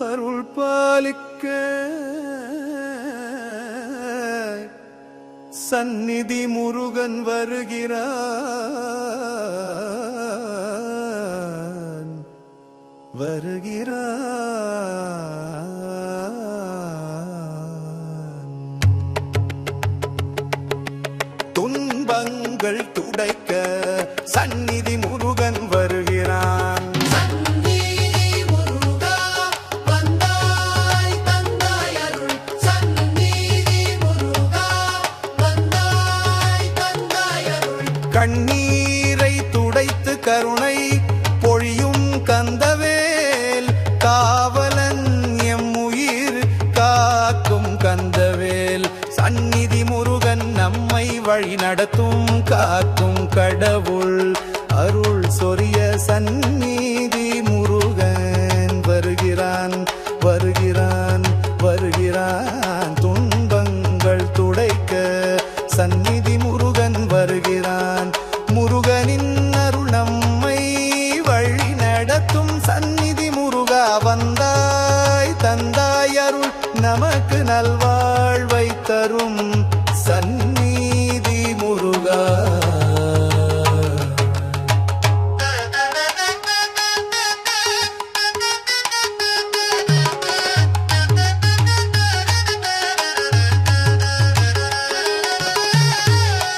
அருள் பாலிக்க சந்நிதி முருகன் வருகிறான் துன்பங்கள் துடைக்க சந்நிதி முருகன் வருகிறான் கண்ணீரை துடைத்து கருணை பொழியும் கந்தவேல் காவலன் எம்முயிர் காக்கும் கந்தவேல் சந்நிதி முருகன் நம்மை வழி நடத்தும் காக்கும் கடவுள் அருள் சொரிய சந்நிதி முருகன் வருகிறான் வருகிறான் வருகிறான் துன்பங்கள் துடைக்க சந்நிதி முருகன் வருகிறான் முருகனின் அருள் நம்மை வழி நடத்தும் சந்நிதி முருகா வந்தாய் தந்தாய் அருள் நமக்கு நல்வாழ்வை தரும் சந்நிதி முருகா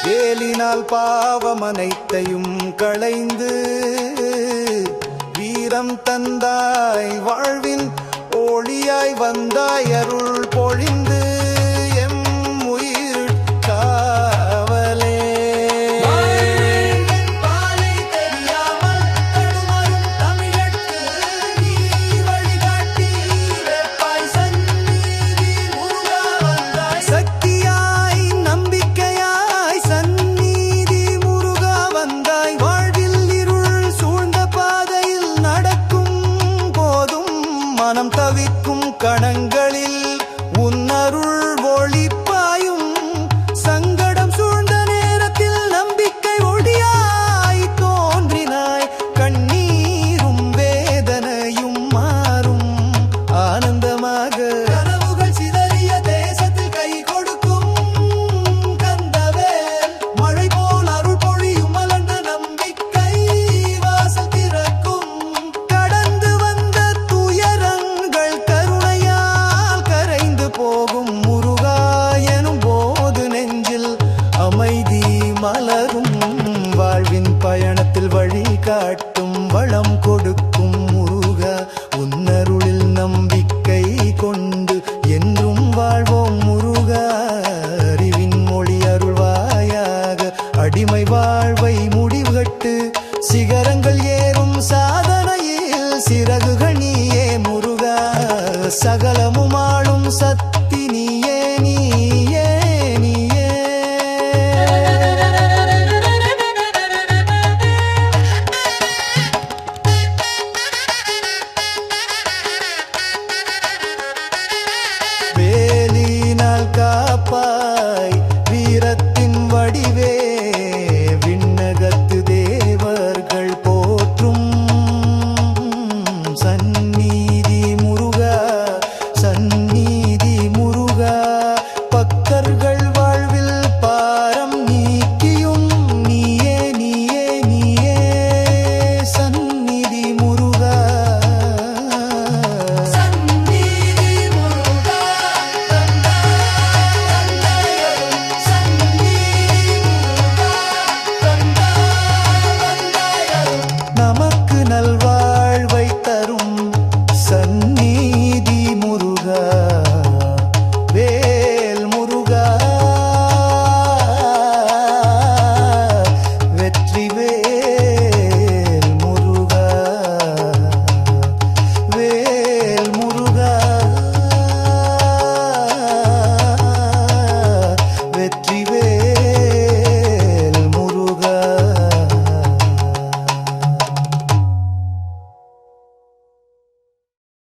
வேலினால் பாவம் அனைத்தையும் களைந்து வீரம் தந்தாய் வாழ்வின் ஒளியாய் வந்தாய் அருள் பொழிந்து எம் உயிர் காவலே மனம் தவிக்கும் கணங்களில் உன்னருள் ஒளிப்பாயும் சங்கடம் சூழ்ந்த நேரத்தில் நம்பிக்கை ஒளியாய் தோன்றினாய் கண்ணீரும் வேதனையும் மாறும் ஆனந்தமாக கனவுகள் சிதறிய தேசத்தில் கை கொடுக்கும் கந்தவேல் மழை போல் அருள் பொழியும் மலர்ந்த நம்பிக்கை வாசல் திறக்கும் கடந்து வந்த போகும் முருகா எனும் போது நெஞ்சில் அமைதி மலரும் வாழ்வின் பயணத்தில் வழி காட்டும் வளம் கொடுக்கும் முருகா உன்னருளில் நம்பிக்கை கொண்டு என்றும் வாழ்வோம் முருகா அறிவின் மொழி அருள்வாயாக அடிமை வாழ்வை முடிவுகட்டு சிகரங்கள் ஏறும் சாதனையில் சிறகுகள் நீயே முருகா சகலமும் ஆளும் சத்